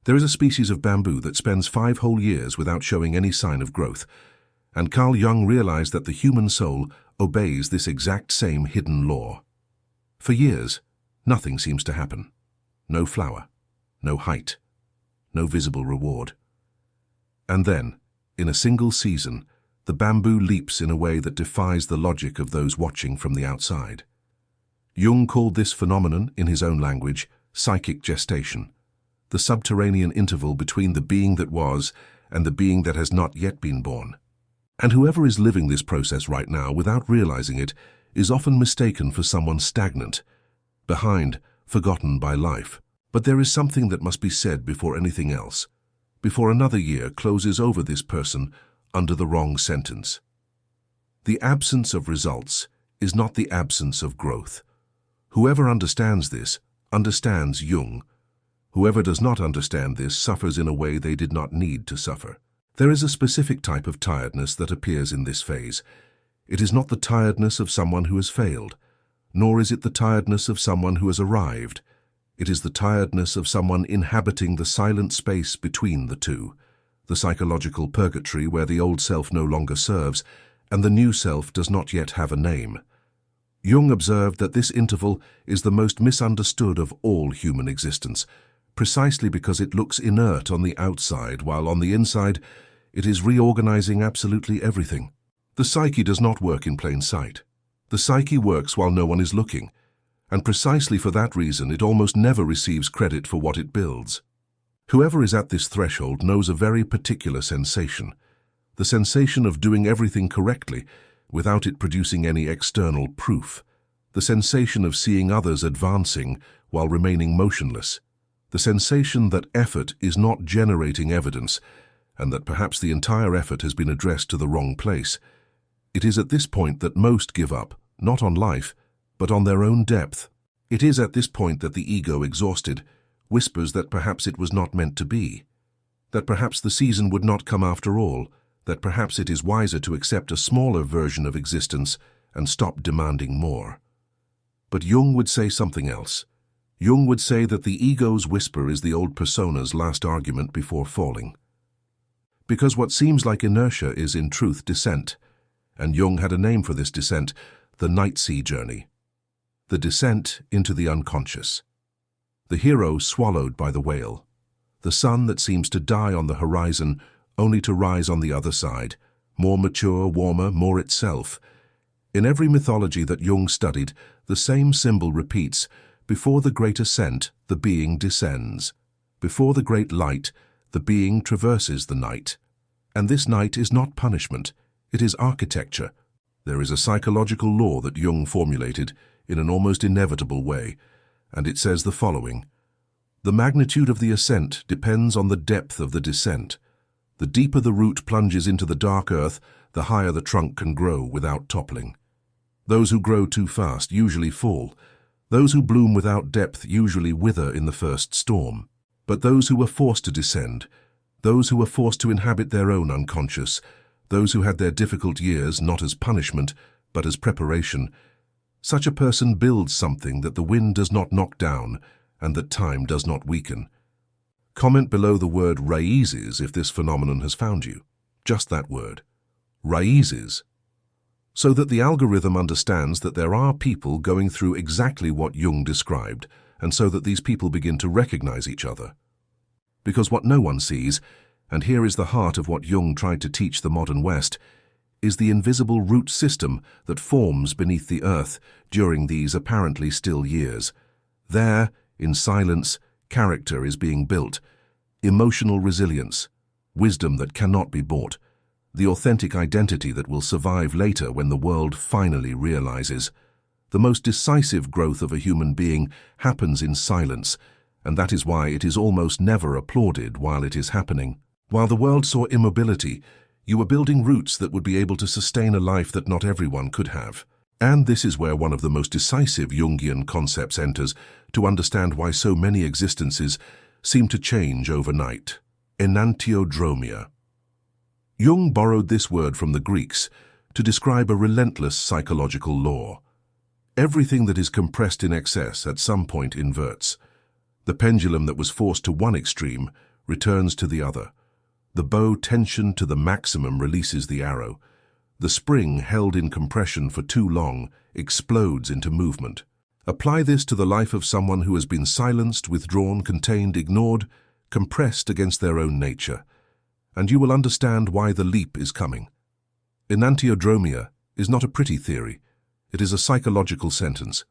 There is a species of bamboo that spends 5 whole years without showing any sign of growth, and Carl Jung realized that the human soul obeys this exact same hidden law. For years, nothing seems to happen. No flower, no height, no visible reward. And then, in a single season, the bamboo leaps in a way that defies the logic of those watching from the outside. Jung called this phenomenon, in his own language, psychic gestation, the subterranean interval between the being that was and the being that has not yet been born. And whoever is living this process right now without realizing it is often mistaken for someone stagnant, behind, forgotten by life. But there is something that must be said before anything else, before another year closes over this person under the wrong sentence. The absence of results is not the absence of growth. Whoever understands this understands Jung. Whoever does not understand this suffers in a way they did not need to suffer. There is a specific type of tiredness that appears in this phase. It is not the tiredness of someone who has failed, nor is it the tiredness of someone who has arrived. It is the tiredness of someone inhabiting the silent space between the two, the psychological purgatory where the old self no longer serves and the new self does not yet have a name. Jung observed that this interval is the most misunderstood of all human existence, precisely because it looks inert on the outside, while on the inside it is reorganizing absolutely everything. The psyche does not work in plain sight. The psyche works while no one is looking, and precisely for that reason it almost never receives credit for what it builds. Whoever is at this threshold knows a very particular sensation, the sensation of doing everything correctly without it producing any external proof, the sensation of seeing others advancing while remaining motionless, the sensation that effort is not generating evidence and that perhaps the entire effort has been addressed to the wrong place. It is at this point that most give up, not on life, but on their own depth. It is at this point that the ego, exhausted, whispers that perhaps it was not meant to be, that perhaps the season would not come after all, that perhaps it is wiser to accept a smaller version of existence and stop demanding more. But Jung would say something else. Jung would say that the ego's whisper is the old persona's last argument before falling. Because what seems like inertia is in truth descent, and Jung had a name for this descent, the night sea journey. The descent into the unconscious. The hero swallowed by the whale. The sun that seems to die on the horizon only to rise on the other side, more mature, warmer, more itself. In every mythology that Jung studied, the same symbol repeats: before the great ascent, the being descends. Before the great light, the being traverses the night. And this night is not punishment, it is architecture. There is a psychological law that Jung formulated in an almost inevitable way, and it says the following: the magnitude of the ascent depends on the depth of the descent. The deeper the root plunges into the dark earth, the higher the trunk can grow without toppling. Those who grow too fast usually fall. Those who bloom without depth usually wither in the first storm. But those who were forced to descend, those who were forced to inhabit their own unconscious, those who had their difficult years not as punishment, but as preparation, such a person builds something that the wind does not knock down and that time does not weaken. Comment below the word raíces if this phenomenon has found you. Just that word. Raíces. So that the algorithm understands that there are people going through exactly what Jung described, and so that these people begin to recognize each other. Because what no one sees, and here is the heart of what Jung tried to teach the modern West, is the invisible root system that forms beneath the earth during these apparently still years. There, in silence, character is being built, emotional resilience, wisdom that cannot be bought, the authentic identity that will survive later when the world finally realizes. The most decisive growth of a human being happens in silence, and that is why it is almost never applauded while it is happening. While the world saw immobility, you were building roots that would be able to sustain a life that not everyone could have. And this is where one of the most decisive Jungian concepts enters to understand why so many existences seem to change overnight. Enantiodromia. Jung borrowed this word from the Greeks to describe a relentless psychological law. Everything that is compressed in excess at some point inverts. The pendulum that was forced to one extreme returns to the other. The bow tensioned to the maximum releases the arrow. The spring held in compression for too long explodes into movement. Apply this to the life of someone who has been silenced, withdrawn, contained, ignored, compressed against their own nature, and you will understand why the leap is coming. Enantiodromia is not a pretty theory. It is a psychological sentence.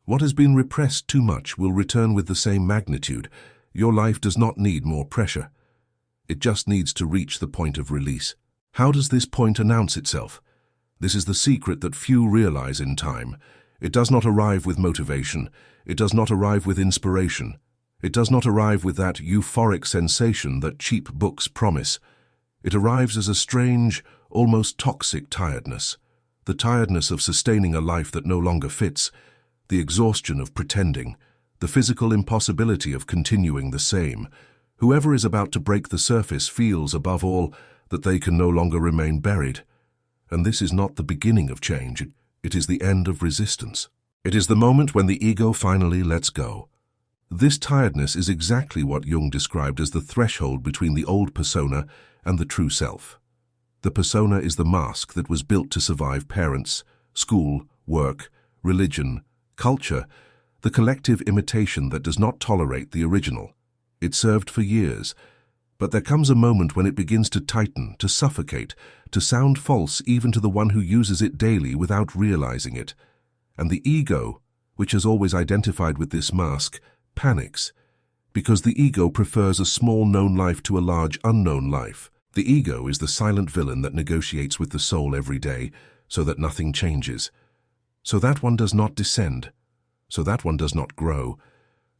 What has been repressed too much will return with the same magnitude. Your life does not need more pressure. It just needs to reach the point of release. How does this point announce itself? This is the secret that few realize in time. It does not arrive with motivation. It does not arrive with inspiration. It does not arrive with that euphoric sensation that cheap books promise. It arrives as a strange, almost toxic tiredness. The tiredness of sustaining a life that no longer fits, the exhaustion of pretending, the physical impossibility of continuing the same. Whoever is about to break the surface feels, above all, that they can no longer remain buried. And this is not the beginning of change. It is the end of resistance. It is the moment when the ego finally lets go. This tiredness is exactly what Jung described as the threshold between the old persona and the true self. The persona is the mask that was built to survive parents, school, work, religion, culture, the collective imitation that does not tolerate the original. It served for years, but there comes a moment when it begins to tighten, to suffocate, to sound false even to the one who uses it daily without realizing it. And the ego, which has always identified with this mask, panics, because the ego prefers a small known life to a large unknown life. The ego is the silent villain that negotiates with the soul every day so that nothing changes, so that one does not descend, so that one does not grow,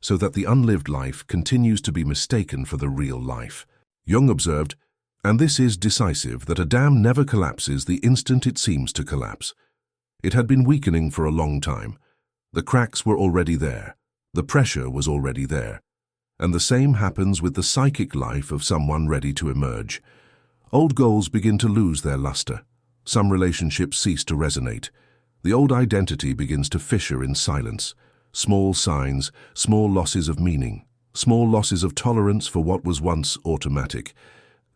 so that the unlived life continues to be mistaken for the real life. Jung observed, and this is decisive, that a dam never collapses the instant it seems to collapse. It had been weakening for a long time. The cracks were already there. The pressure was already there. And the same happens with the psychic life of someone ready to emerge. Old goals begin to lose their luster. Some relationships cease to resonate. The old identity begins to fissure in silence. Small signs, small losses of meaning, small losses of tolerance for what was once automatic.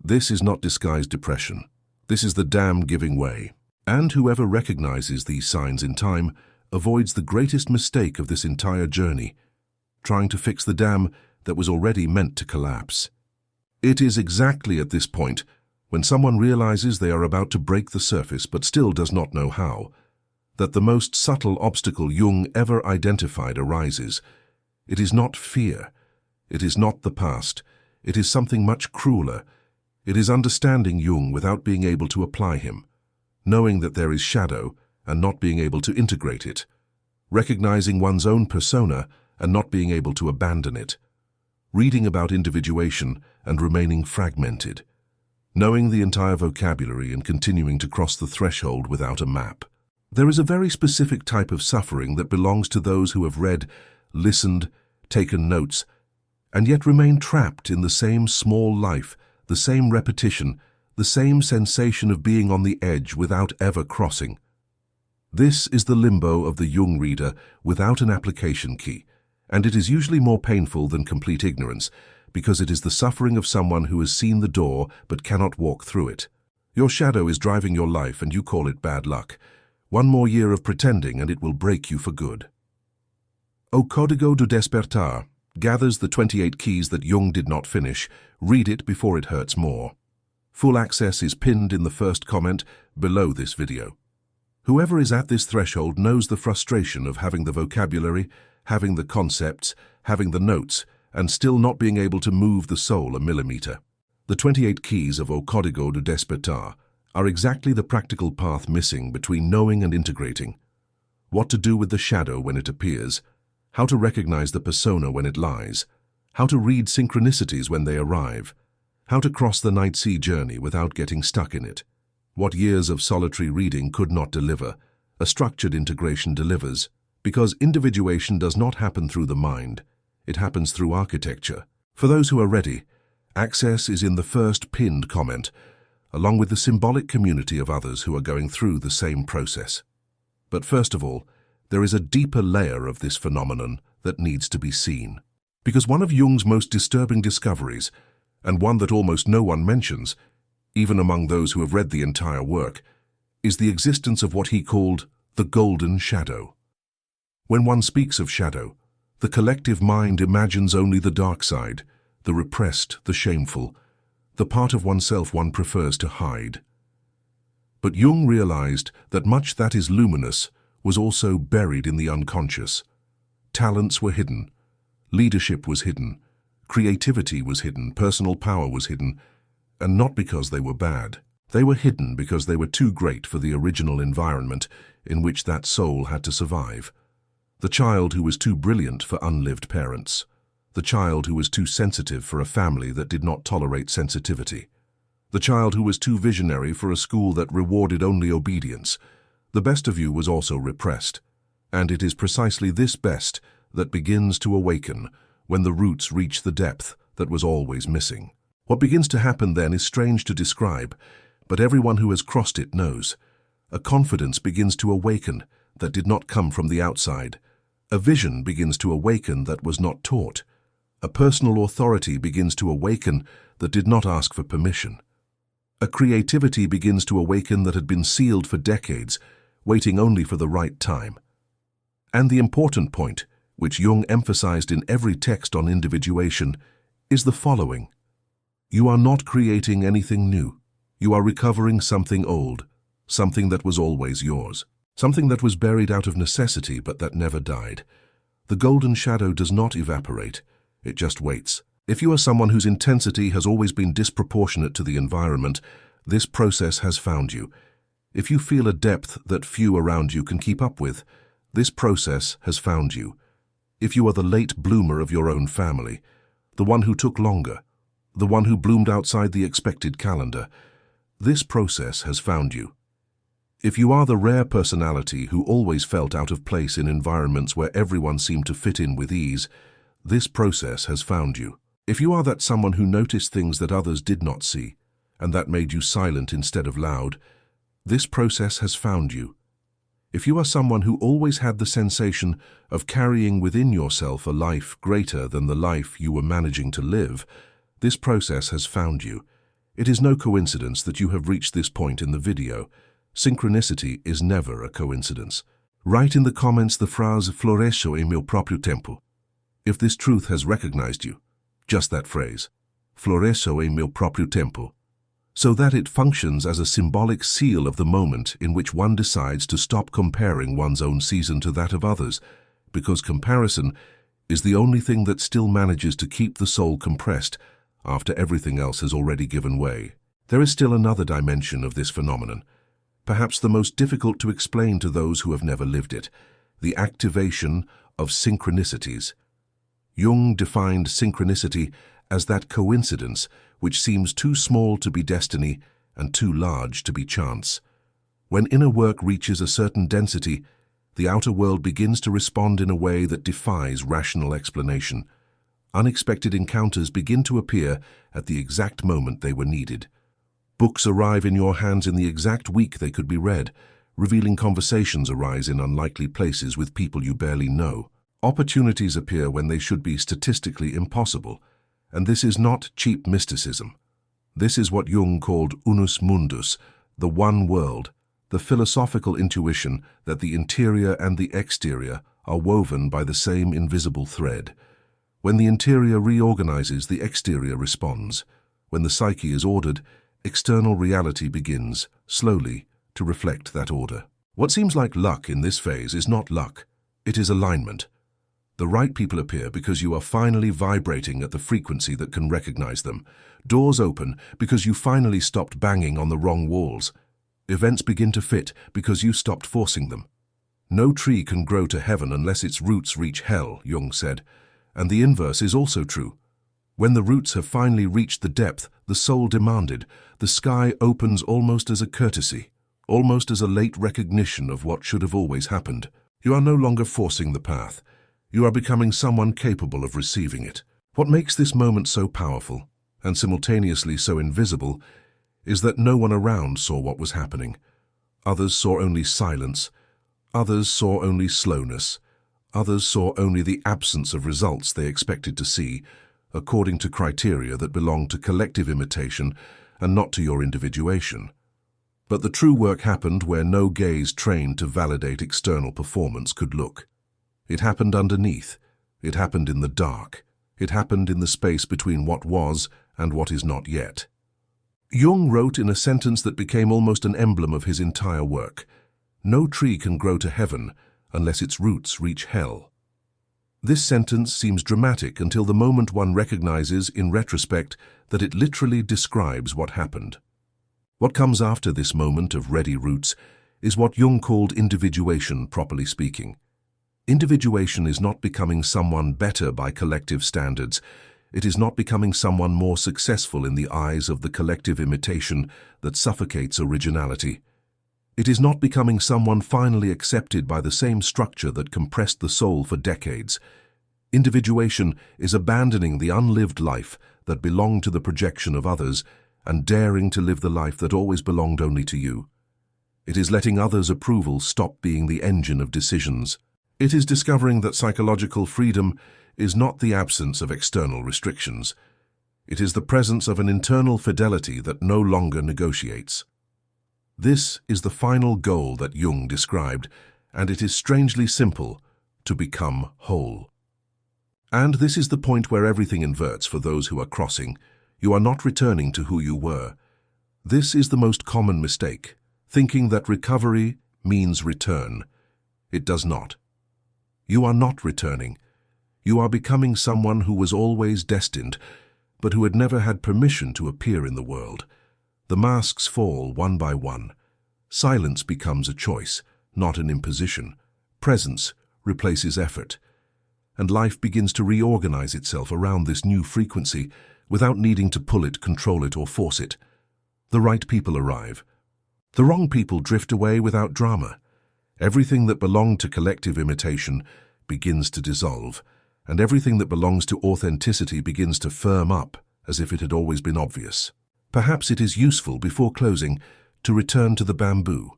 This is not disguised depression. This is the dam giving way. And whoever recognizes these signs in time avoids the greatest mistake of this entire journey, trying to fix the dam that was already meant to collapse. It is exactly at this point, when someone realizes they are about to break the surface but still does not know how, that the most subtle obstacle Jung ever identified arises. It is not fear. It is not the past. It is something much crueler. It is understanding Jung without being able to apply him, knowing that there is shadow and not being able to integrate it, recognizing one's own persona and not being able to abandon it, reading about individuation and remaining fragmented, knowing the entire vocabulary and continuing to cross the threshold without a map. There is a very specific type of suffering that belongs to those who have read, listened, taken notes, and yet remain trapped in the same small life, the same repetition, the same sensation of being on the edge without ever crossing. This is the limbo of the Jung reader without an application key, and it is usually more painful than complete ignorance, because it is the suffering of someone who has seen the door but cannot walk through it. Your shadow is driving your life and you call it bad luck. One more year of pretending and it will break you for good. O Código do Despertar gathers the 28 keys that Jung did not finish. Read it before it hurts more. Full access is pinned in the first comment below this video. Whoever is at this threshold knows the frustration of having the vocabulary, having the concepts, having the notes, and still not being able to move the soul a millimeter. The 28 keys of O Código do Despertar are exactly the practical path missing between knowing and integrating. What to do with the shadow when it appears, how to recognize the persona when it lies, how to read synchronicities when they arrive, how to cross the night sea journey without getting stuck in it. What years of solitary reading could not deliver, a structured integration delivers, because individuation does not happen through the mind, it happens through architecture. For those who are ready, access is in the first pinned comment, along with the symbolic community of others who are going through the same process. But first of all, there is a deeper layer of this phenomenon that needs to be seen. Because one of Jung's most disturbing discoveries and one that almost no one mentions, even among those who have read the entire work, is the existence of what he called the golden shadow. When one speaks of shadow, the collective mind imagines only the dark side, the repressed, the shameful, the part of oneself one prefers to hide. But Jung realized that much that is luminous was also buried in the unconscious. Talents were hidden, leadership was hidden, creativity was hidden, personal power was hidden, and not because they were bad. They were hidden because they were too great for the original environment in which that soul had to survive. The child who was too brilliant for unlived parents. The child who was too sensitive for a family that did not tolerate sensitivity. The child who was too visionary for a school that rewarded only obedience. The best of you was also repressed, and it is precisely this best that begins to awaken when the roots reach the depth that was always missing. What begins to happen then is strange to describe, but everyone who has crossed it knows. A confidence begins to awaken that did not come from the outside. A vision begins to awaken that was not taught. A personal authority begins to awaken that did not ask for permission. A creativity begins to awaken that had been sealed for decades, waiting only for the right time. And the important point, which Jung emphasized in every text on individuation, is the following. You are not creating anything new. You are recovering something old, something that was always yours, something that was buried out of necessity but that never died. The golden shadow does not evaporate. It just waits. If you are someone whose intensity has always been disproportionate to the environment, this process has found you. If you feel a depth that few around you can keep up with, this process has found you. If you are the late bloomer of your own family, the one who took longer, the one who bloomed outside the expected calendar, this process has found you. If you are the rare personality who always felt out of place in environments where everyone seemed to fit in with ease, this process has found you. If you are that someone who noticed things that others did not see, and that made you silent instead of loud, this process has found you. If you are someone who always had the sensation of carrying within yourself a life greater than the life you were managing to live, this process has found you. It is no coincidence that you have reached this point in the video. Synchronicity is never a coincidence. Write in the comments the phrase "floresço em meu próprio tempo." If this truth has recognized you, just that phrase, "floresço em meu próprio tempo," so that it functions as a symbolic seal of the moment in which one decides to stop comparing one's own season to that of others, because comparison is the only thing that still manages to keep the soul compressed after everything else has already given way. There is still another dimension of this phenomenon, perhaps the most difficult to explain to those who have never lived it, the activation of synchronicities. Jung defined synchronicity as that coincidence which seems too small to be destiny and too large to be chance. When inner work reaches a certain density, the outer world begins to respond in a way that defies rational explanation. Unexpected encounters begin to appear at the exact moment they were needed. Books arrive in your hands in the exact week they could be read. Revealing conversations arise in unlikely places with people you barely know. Opportunities appear when they should be statistically impossible. And this is not cheap mysticism. This is what Jung called unus mundus, the one world, the philosophical intuition that the interior and the exterior are woven by the same invisible thread. When the interior reorganizes, the exterior responds. When the psyche is ordered, external reality begins, slowly, to reflect that order. What seems like luck in this phase is not luck. It is alignment. The right people appear because you are finally vibrating at the frequency that can recognize them. Doors open because you finally stopped banging on the wrong walls. Events begin to fit because you stopped forcing them. No tree can grow to heaven unless its roots reach hell, Jung said. And the inverse is also true. When the roots have finally reached the depth the soul demanded, the sky opens almost as a courtesy, almost as a late recognition of what should have always happened. You are no longer forcing the path. You are becoming someone capable of receiving it. What makes this moment so powerful, and simultaneously so invisible, is that no one around saw what was happening. Others saw only silence. Others saw only slowness. Others saw only the absence of results they expected to see, according to criteria that belong to collective imitation and not to your individuation. But the true work happened where no gaze trained to validate external performance could look. It happened underneath. It happened in the dark. It happened in the space between what was and what is not yet. Jung wrote in a sentence that became almost an emblem of his entire work, "No tree can grow to heaven unless its roots reach hell." This sentence seems dramatic until the moment one recognizes, in retrospect, that it literally describes what happened. What comes after this moment of ready roots is what Jung called individuation, properly speaking. Individuation is not becoming someone better by collective standards. It is not becoming someone more successful in the eyes of the collective imitation that suffocates originality. It is not becoming someone finally accepted by the same structure that compressed the soul for decades. Individuation is abandoning the unlived life that belonged to the projection of others and daring to live the life that always belonged only to you. It is letting others' approval stop being the engine of decisions. It is discovering that psychological freedom is not the absence of external restrictions. It is the presence of an internal fidelity that no longer negotiates. This is the final goal that Jung described, and it is strangely simple: to become whole. And this is the point where everything inverts for those who are crossing. You are not returning to who you were. This is the most common mistake, thinking that recovery means return. It does not. You are not returning. You are becoming someone who was always destined, but who had never had permission to appear in the world. The masks fall one by one. Silence becomes a choice, not an imposition. Presence replaces effort. And life begins to reorganize itself around this new frequency without needing to pull it, control it, or force it. The right people arrive. The wrong people drift away without drama. Everything that belonged to collective imitation begins to dissolve, and everything that belongs to authenticity begins to firm up as if it had always been obvious. Perhaps it is useful, before closing, to return to the bamboo,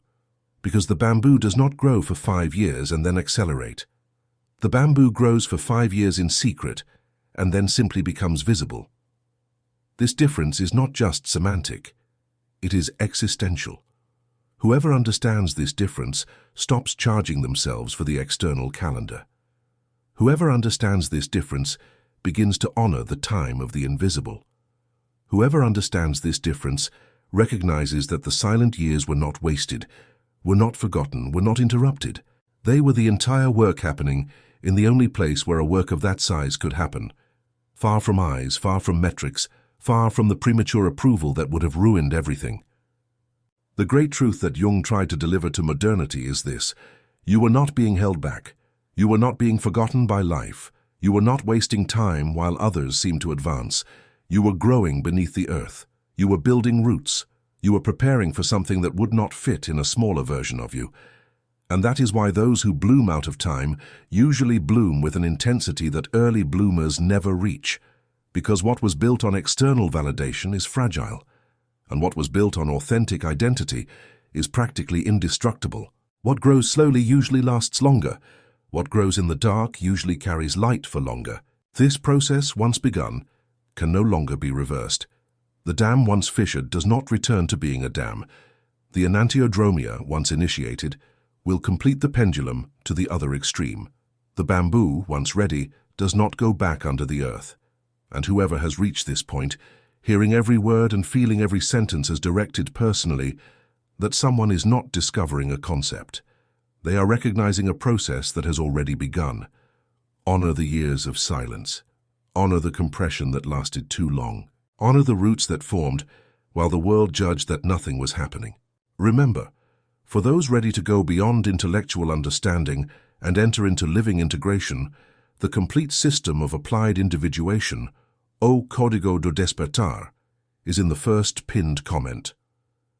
because the bamboo does not grow for 5 years and then accelerate. The bamboo grows for 5 years in secret and then simply becomes visible. This difference is not just semantic, it is existential. Whoever understands this difference stops charging themselves for the external calendar. Whoever understands this difference begins to honor the time of the invisible. Whoever understands this difference recognizes that the silent years were not wasted, were not forgotten, were not interrupted. They were the entire work happening in the only place where a work of that size could happen. Far from eyes, far from metrics, far from the premature approval that would have ruined everything. The great truth that Jung tried to deliver to modernity is this: you were not being held back. You were not being forgotten by life. You were not wasting time while others seemed to advance. You were growing beneath the earth. You were building roots. You were preparing for something that would not fit in a smaller version of you. And that is why those who bloom out of time usually bloom with an intensity that early bloomers never reach, because what was built on external validation is fragile, and what was built on authentic identity is practically indestructible. What grows slowly usually lasts longer. What grows in the dark usually carries light for longer. This process, once begun, can no longer be reversed. The dam once fissured does not return to being a dam. The enantiodromia, once initiated, will complete the pendulum to the other extreme. The bamboo, once ready, does not go back under the earth. And whoever has reached this point, hearing every word and feeling every sentence as directed personally, that someone is not discovering a concept. They are recognizing a process that has already begun. Honor the years of silence. Honor the compression that lasted too long. Honor the roots that formed while the world judged that nothing was happening. Remember, for those ready to go beyond intellectual understanding and enter into living integration, the complete system of applied individuation, O Código do Despertar, is in the first pinned comment.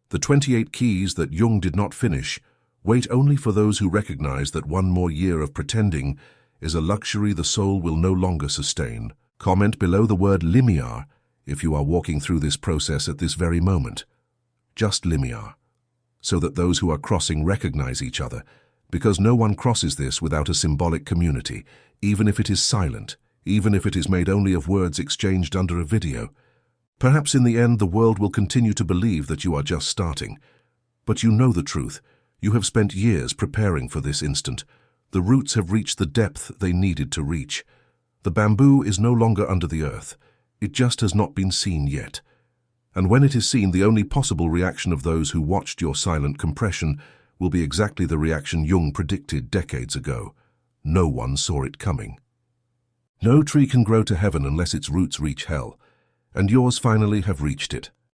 The 28 keys that Jung did not finish wait only for those who recognize that one more year of pretending is a luxury the soul will no longer sustain. Comment below the word limiar if you are walking through this process at this very moment. Just limiar, so that those who are crossing recognize each other, because no one crosses this without a symbolic community, even if it is silent, even if it is made only of words exchanged under a video. Perhaps in the end the world will continue to believe that you are just starting. But you know the truth. You have spent years preparing for this instant. The roots have reached the depth they needed to reach. The bamboo is no longer under the earth. It just has not been seen yet. And when it is seen, the only possible reaction of those who watched your silent compression will be exactly the reaction Jung predicted decades ago. No one saw it coming. No tree can grow to heaven unless its roots reach hell, and yours finally have reached it.